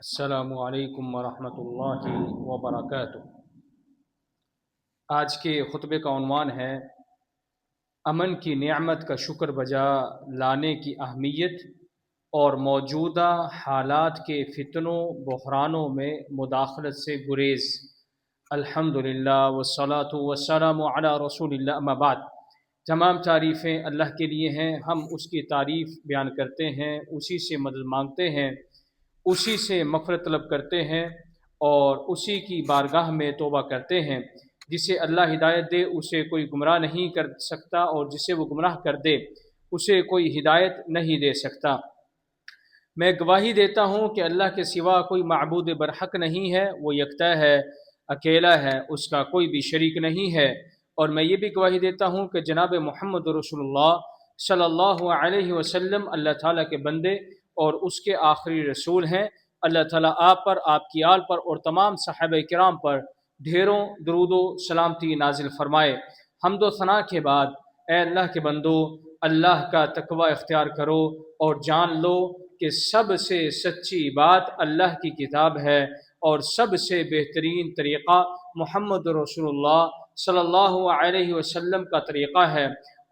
السلام علیکم ورحمۃ اللہ وبرکاتہ۔ آج کے خطبے کا عنوان ہے امن کی نعمت کا شکر بجا لانے کی اہمیت اور موجودہ حالات کے فتنوں بحرانوں میں مداخلت سے گریز۔ الحمدللہ والصلاۃ والسلام علی رسول اللہ، اما بعد۔ تمام تعریفیں اللہ کے لیے ہیں، ہم اس کی تعریف بیان کرتے ہیں، اسی سے مدد مانگتے ہیں، اسی سے مغفرت طلب کرتے ہیں اور اسی کی بارگاہ میں توبہ کرتے ہیں۔ جسے اللہ ہدایت دے اسے کوئی گمراہ نہیں کر سکتا، اور جسے وہ گمراہ کر دے اسے کوئی ہدایت نہیں دے سکتا۔ میں گواہی دیتا ہوں کہ اللہ کے سوا کوئی معبود برحق نہیں ہے، وہ یکتا ہے، اکیلا ہے، اس کا کوئی بھی شریک نہیں ہے۔ اور میں یہ بھی گواہی دیتا ہوں کہ جناب محمد رسول اللہ صلی اللہ علیہ وسلم اللہ تعالیٰ کے بندے اور اس کے آخری رسول ہیں۔ اللہ تعالیٰ آپ پر، آپ کی آل پر اور تمام صحابہ کرام پر ڈھیروں درود و سلامتی نازل فرمائے۔ حمد و ثنا کے بعد اے اللہ کے بندو، اللہ کا تقوی اختیار کرو اور جان لو کہ سب سے سچی بات اللہ کی کتاب ہے اور سب سے بہترین طریقہ محمد رسول اللہ صلی اللہ علیہ وسلم کا طریقہ ہے،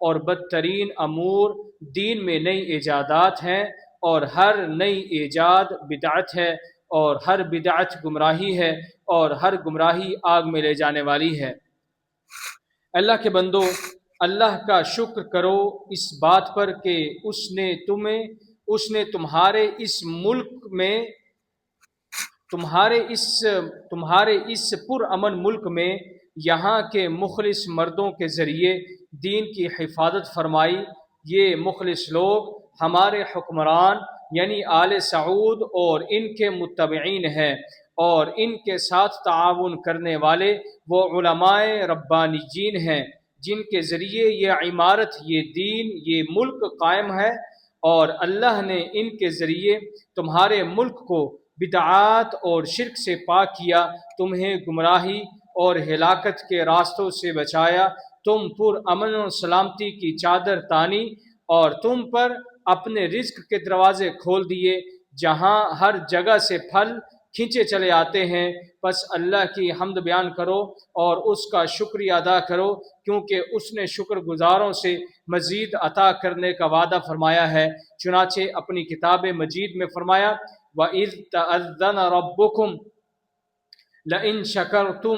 اور بدترین امور دین میں نئی ایجادات ہیں، اور ہر نئی ایجاد بدعت ہے، اور ہر بدعت گمراہی ہے، اور ہر گمراہی آگ میں لے جانے والی ہے۔ اللہ کے بندو، اللہ کا شکر کرو اس بات پر کہ اس نے تمہارے اس ملک میں، تمہارے اس پرامن ملک میں یہاں کے مخلص مردوں کے ذریعے دین کی حفاظت فرمائی۔ یہ مخلص لوگ ہمارے حکمران یعنی آل سعود اور ان کے متبعین ہیں، اور ان کے ساتھ تعاون کرنے والے وہ علماء ربانیین ہیں جن کے ذریعے یہ عمارت، یہ دین، یہ ملک قائم ہے، اور اللہ نے ان کے ذریعے تمہارے ملک کو بدعات اور شرک سے پاک کیا، تمہیں گمراہی اور ہلاکت کے راستوں سے بچایا، تم پر امن و سلامتی کی چادر تانی، اور تم پر اپنے رزق کے دروازے کھول دیے، جہاں ہر جگہ سے پھل کھینچے چلے آتے ہیں۔ پس اللہ کی حمد بیان کرو اور اس کا شکریہ ادا کرو، کیونکہ اس نے شکر گزاروں سے مزید عطا کرنے کا وعدہ فرمایا ہے۔ چنانچہ اپنی کتاب مجید میں فرمایا، وَإِذْ تَأَذَّنَ رَبُّكُمْ لَئِن شَكَرْتُمْ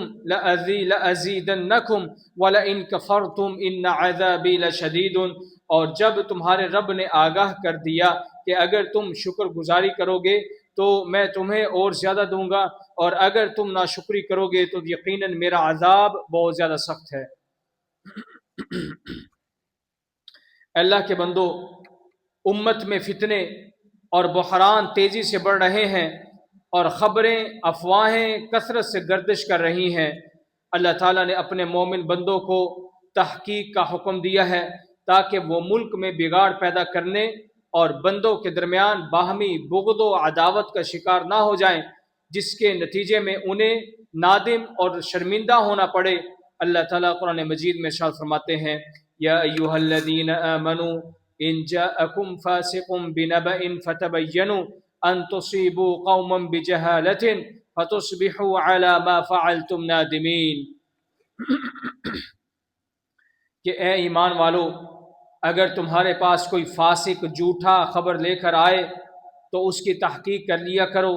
لَأَزِيدَنَّكُمْ وَلَئِن كَفَرْتُمْ إِنَّ عَذَابِي لَشَدِيدٌ۔ اور جب تمہارے رب نے آگاہ کر دیا کہ اگر تم شکر گزاری کرو گے تو میں تمہیں اور زیادہ دوں گا، اور اگر تم ناشکری کرو گے تو یقیناً میرا عذاب بہت زیادہ سخت ہے۔ اللہ کے بندو، امت میں فتنے اور بحران تیزی سے بڑھ رہے ہیں، اور خبریں، افواہیں کثرت سے گردش کر رہی ہیں۔ اللہ تعالیٰ نے اپنے مومن بندوں کو تحقیق کا حکم دیا ہے تاکہ وہ ملک میں بگاڑ پیدا کرنے اور بندوں کے درمیان باہمی بغض و عداوت کا شکار نہ ہو جائیں، جس کے نتیجے میں انہیں نادم اور شرمندہ ہونا پڑے۔ اللہ تعالیٰ قرآن مجید میں ارشاد فرماتے ہیں، یا ایھا الذین آمنوا ان جاءکم فاسق بنبأ فتبینوا ان تصیبوا قوما بجہالۃ فتصبحوا علی ما فعلتم نادمین۔ کہ اے ایمان والو، اگر تمہارے پاس کوئی فاسق جھوٹا خبر لے کر آئے تو اس کی تحقیق کر لیا کرو،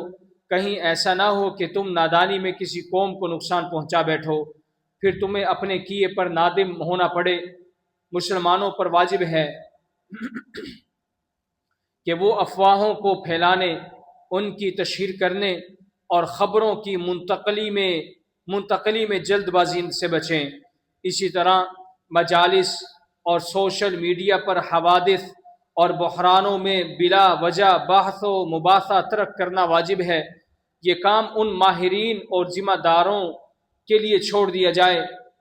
کہیں ایسا نہ ہو کہ تم نادانی میں کسی قوم کو نقصان پہنچا بیٹھو، پھر تمہیں اپنے کیے پر نادم ہونا پڑے۔ مسلمانوں پر واجب ہے کہ وہ افواہوں کو پھیلانے، ان کی تشہیر کرنے اور خبروں کی منتقلی میں جلد بازی سے بچیں۔ اسی طرح مجالس اور سوشل میڈیا پر حوادث اور بحرانوں میں بلا وجہ بحث و مباحثہ ترک کرنا واجب ہے۔ یہ کام ان ماہرین اور ذمہ داروں کے لیے چھوڑ دیا جائے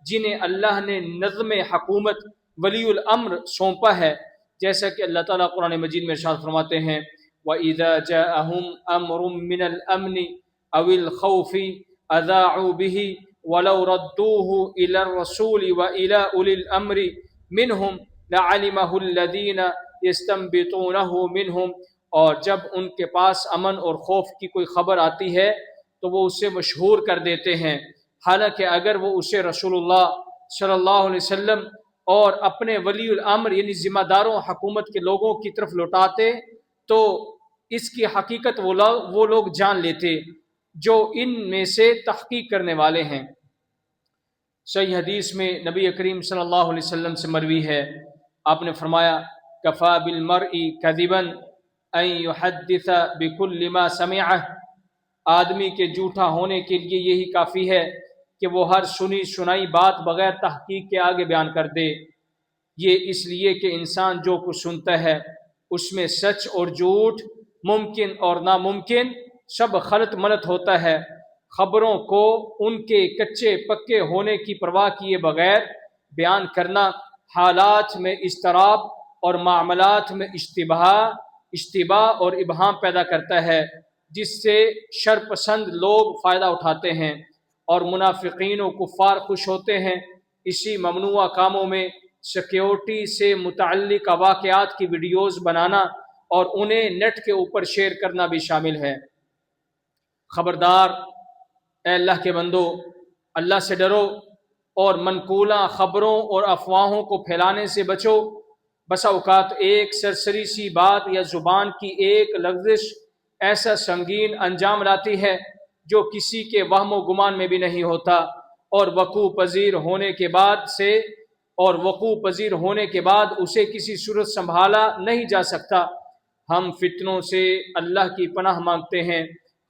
جنہیں اللہ نے نظم حکومت ولی الامر سونپا ہے، جیسا کہ اللہ تعالیٰ قرآن مجید میں ارشاد فرماتے ہیں، وَإِذَا جَاءَهُمْ أَمْرٌ مِّنَ الْأَمْنِ أَوِ الْخَوْفِ أَذَاعُوا بِهِ وَلَوْ رَدُّوهُ إِلَى الرَّسُولِ وَإِلَى أُولِي الْأَمْرِ مِنْهُمْ لَعَلِمَهُ الَّذِينَ يَسْتَنبِطُونَهُ مِنْهُمْ۔ اور جب ان کے پاس امن اور خوف کی کوئی خبر آتی ہے تو وہ اسے مشہور کر دیتے ہیں، حالانکہ اگر وہ اسے رسول اللہ صلی اللہ علیہ وسلم اور اپنے ولی الامر یعنی ذمہ داروں حکومت کے لوگوں کی طرف لوٹاتے تو اس کی حقیقت وہ لوگ جان لیتے جو ان میں سے تحقیق کرنے والے ہیں۔ صحیح حدیث میں نبی کریم صلی اللہ علیہ وسلم سے مروی ہے، آپ نے فرمایا کفا بالمرء کذبا ان یحدث بکل ما سمعہ، آدمی کے جھوٹا ہونے کے لیے یہی کافی ہے کہ وہ ہر سنی سنائی بات بغیر تحقیق کے آگے بیان کر دے۔ یہ اس لیے کہ انسان جو کچھ سنتا ہے اس میں سچ اور جھوٹ، ممکن اور ناممکن سب خلط ملط ہوتا ہے۔ خبروں کو ان کے کچے پکے ہونے کی پرواہ کیے بغیر بیان کرنا حالات میں اضطراب اور معاملات میں اشتباہ اور ابہام پیدا کرتا ہے، جس سے شر پسند لوگ فائدہ اٹھاتے ہیں اور منافقین و کفار خوش ہوتے ہیں۔ اسی ممنوع کاموں میں سیکیورٹی سے متعلق واقعات کی ویڈیوز بنانا اور انہیں نیٹ کے اوپر شیئر کرنا بھی شامل ہے۔ خبردار اے اللہ کے بندو، اللہ سے ڈرو اور منقولہ خبروں اور افواہوں کو پھیلانے سے بچو۔ بسا اوقات ایک سرسری سی بات یا زبان کی ایک لغزش ایسا سنگین انجام لاتی ہے جو کسی کے وہم و گمان میں بھی نہیں ہوتا، اور وقوع پذیر ہونے کے بعد اسے کسی صورت سنبھالا نہیں جا سکتا۔ ہم فتنوں سے اللہ کی پناہ مانگتے ہیں،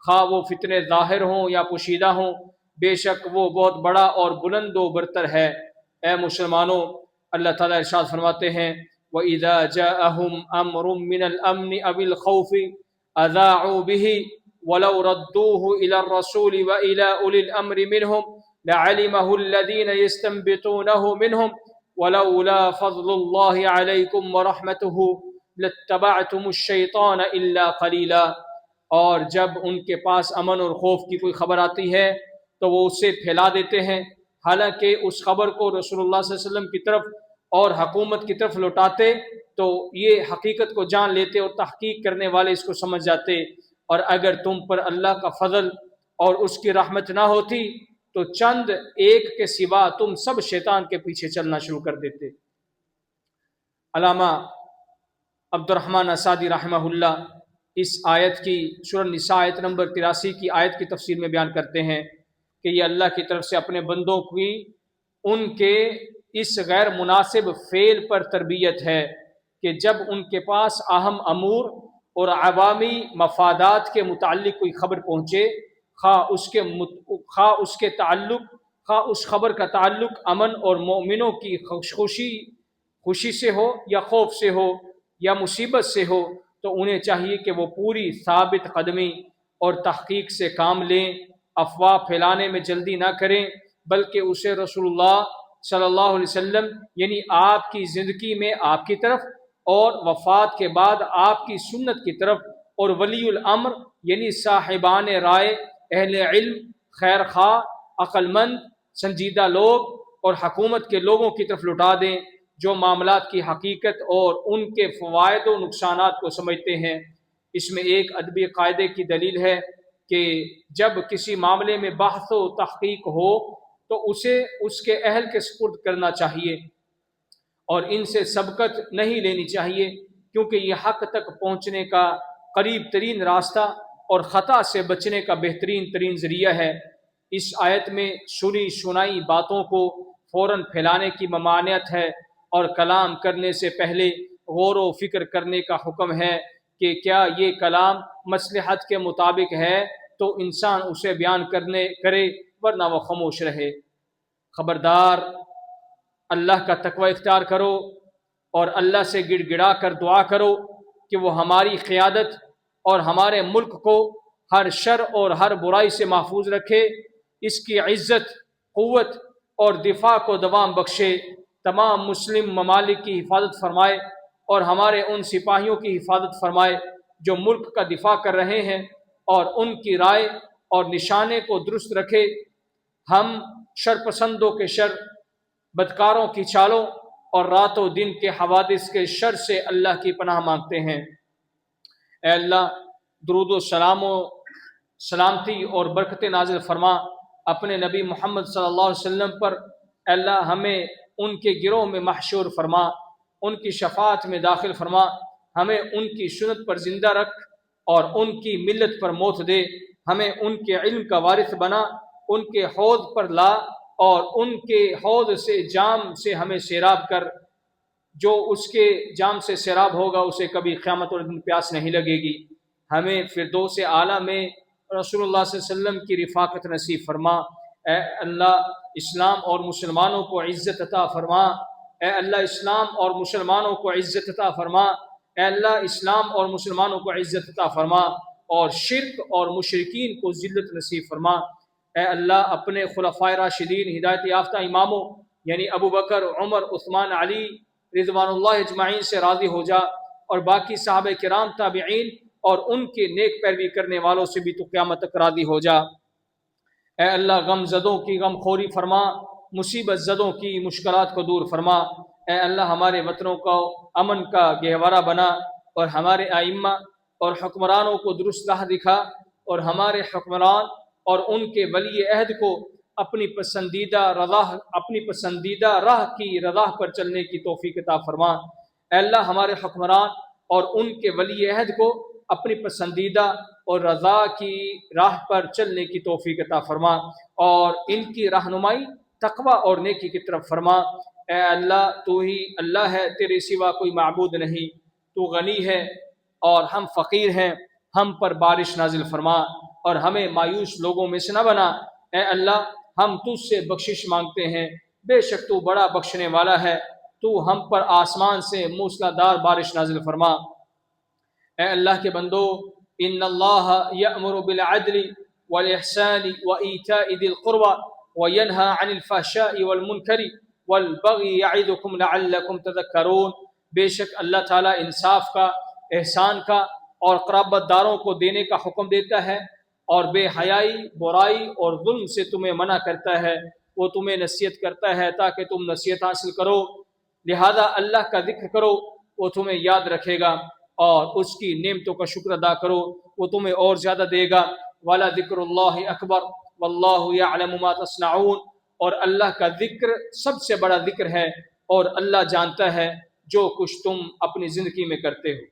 خواہ وہ فتنے ظاہر ہوں یا پوشیدہ ہوں، بے شک وہ بہت بڑا اور بلند و برتر ہے۔ اے مسلمانوں، اللہ تعالیٰ ارشاد فرماتے ہیں وَإِذَا جَاءَهُمْ أَمْرٌ مِّنَ الْأَمْنِ أَوِ الْخَوْفِ أَذَاعُوا بِهِ وَلَوْ رَدُّوهُ إِلَى الرَّسُولِ وَإِلَى أُولِي الْأَمْرِ مِنْهُمْ لَعَلِمَهُ الَّذِينَ يَسْتَنبِطُونَهُ مِنْهُمْ وَلَوْلَا فَضْلُ اللَّهِ عَلَيْكُمْ وَرَحْمَتُهُ لَاتَّبَعْتُمُ الشَّيْطَانَ إِلَّا قَلِيلًا۔ اور جب ان کے پاس امن اور خوف کی کوئی خبر آتی ہے تو وہ اسے پھیلا دیتے ہیں، حالانکہ اس خبر کو رسول اللہ صلی اللہ علیہ وسلم کی طرف اور حکومت کی طرف لوٹاتے تو یہ حقیقت کو جان لیتے اور تحقیق کرنے والے اس کو سمجھ جاتے، اور اگر تم پر اللہ کا فضل اور اس کی رحمت نہ ہوتی تو چند ایک کے سوا تم سب شیطان کے پیچھے چلنا شروع کر دیتے۔ علامہ عبد الرحمن اسادی رحمہ اللہ اس آیت کی سورہ النساء آیت نمبر 83 کی آیت کی تفسیر میں بیان کرتے ہیں کہ یہ اللہ کی طرف سے اپنے بندوں کی ان کے اس غیر مناسب فعل پر تربیت ہے کہ جب ان کے پاس اہم امور اور عوامی مفادات کے متعلق کوئی خبر پہنچے، خواہ اس خبر کا تعلق امن اور مومنوں کی خوشی سے ہو یا خوف سے ہو یا مصیبت سے ہو، تو انہیں چاہیے کہ وہ پوری ثابت قدمی اور تحقیق سے کام لیں، افواہ پھیلانے میں جلدی نہ کریں، بلکہ اسے رسول اللہ صلی اللہ علیہ وسلم یعنی آپ کی زندگی میں آپ کی طرف اور وفات کے بعد آپ کی سنت کی طرف اور ولی الامر یعنی صاحبان رائے، اہل علم، خیر خواہ، عقل مند، سنجیدہ لوگ اور حکومت کے لوگوں کی طرف لٹا دیں جو معاملات کی حقیقت اور ان کے فوائد و نقصانات کو سمجھتے ہیں۔ اس میں ایک ادبی قاعدے کی دلیل ہے کہ جب کسی معاملے میں بحث و تحقیق ہو تو اسے اس کے اہل کے سپرد کرنا چاہیے اور ان سے سبقت نہیں لینی چاہیے، کیونکہ یہ حق تک پہنچنے کا قریب ترین راستہ اور خطا سے بچنے کا بہترین ترین ذریعہ ہے۔ اس آیت میں سنی سنائی باتوں کو فوراً پھیلانے کی ممانعت ہے اور کلام کرنے سے پہلے غور و فکر کرنے کا حکم ہے کہ کیا یہ کلام مصلحت کے مطابق ہے تو انسان اسے بیان کرے، ورنہ وہ خاموش رہے۔ خبردار، اللہ کا تقوی اختیار کرو اور اللہ سے گڑ گڑا کر دعا کرو کہ وہ ہماری قیادت اور ہمارے ملک کو ہر شر اور ہر برائی سے محفوظ رکھے، اس کی عزت، قوت اور دفاع کو دوام بخشے، تمام مسلم ممالک کی حفاظت فرمائے اور ہمارے ان سپاہیوں کی حفاظت فرمائے جو ملک کا دفاع کر رہے ہیں، اور ان کی رائے اور نشانے کو درست رکھے۔ ہم شر پسندوں کے شر، بدکاروں کی چالوں اور رات و دن کے حوادث کے شر سے اللہ کی پناہ مانگتے ہیں۔ اے اللہ درود و سلام و سلامتی اور برکت نازل فرما اپنے نبی محمد صلی اللہ علیہ وسلم پر۔ اے اللہ ہمیں ان کے گروہ میں محشور فرما، ان کی شفاعت میں داخل فرما، ہمیں ان کی سنت پر زندہ رکھ اور ان کی ملت پر موت دے، ہمیں ان کے علم کا وارث بنا، ان کے حوض پر لا اور ان کے حوض سے جام سے ہمیں سیراب کر، جو اس کے جام سے سیراب ہوگا اسے کبھی قیامت اور دن پیاس نہیں لگے گی۔ ہمیں فردوس اعلیٰ میں رسول اللہ صلی اللہ علیہ وسلم کی رفاقت نصیب فرما۔ اے اللہ اسلام اور مسلمانوں کو عزت عطا فرما، اے اللہ اسلام اور مسلمانوں کو عزت عطا فرما، اے اللہ اسلام اور مسلمانوں کو عزت عطا فرما اور شرک اور مشرکین کو ذلت نصیب فرما۔ اے اللہ اپنے خلفائے راشدین ہدایت یافتہ اماموں یعنی ابو بکر، عمر، عثمان، علی رضوان اللہ اجمعین سے راضی ہو جا، اور باقی صحابہ کرام، تابعین اور ان کے نیک پیروی کرنے والوں سے بھی تو قیامت تک راضی ہو جا۔ اے اللہ غم زدوں کی غم خوری فرما، مصیبت زدوں کی مشکلات کو دور فرما۔ اے اللہ ہمارے وطنوں کو امن کا گہوارہ بنا اور ہمارے ائمہ اور حکمرانوں کو درست راہ دکھا، اور ہمارے حکمران اور ان کے ولی عہد کو اپنی پسندیدہ راہ کی رضا پر چلنے کی توفیق عطا فرما۔ اے اللہ ہمارے حکمران اور ان کے ولی عہد کو اپنی پسندیدہ اور رضا کی راہ پر چلنے کی توفیق عطا فرما اور ان کی رہنمائی تقوی اور نیکی کی طرف فرما۔ اے اللہ تو ہی اللہ ہے، تیرے سوا کوئی معبود نہیں، تو غنی ہے اور ہم فقیر ہیں، ہم پر بارش نازل فرما اور ہمیں مایوس لوگوں میں سے نہ بنا۔ اے اللہ ہم تجھ سے بخشش مانگتے ہیں، بے شک تو بڑا بخشنے والا ہے، تو ہم پر آسمان سے موسلادھار بارش نازل فرما۔ اے اللہ کے بندو، ان اللہ یأمر بالعدل والاحسان وایتاء ذی القربى وینہی عن الفحشاء والمنکر والبغی یعظکم لعلکم تذکرون۔ بے شک اللہ تعالیٰ انصاف کا، احسان کا اور قرابت داروں کو دینے کا حکم دیتا ہے، اور بے حیائی، برائی اور ظلم سے تمہیں منع کرتا ہے۔ وہ تمہیں نصیحت کرتا ہے تاکہ تم نصیحت حاصل کرو، لہذا اللہ کا ذکر کرو، وہ تمہیں یاد رکھے گا، اور اس کی نعمتوں کا شکر ادا کرو، وہ تمہیں اور زیادہ دے گا۔ وَلَا ذِكْرُ اللَّهِ أَكْبَرُ وَاللَّهُ يَعْلَمُ مَا تَصْنَعُونَ۔ اور اللہ کا ذکر سب سے بڑا ذکر ہے، اور اللہ جانتا ہے جو کچھ تم اپنی زندگی میں کرتے ہو۔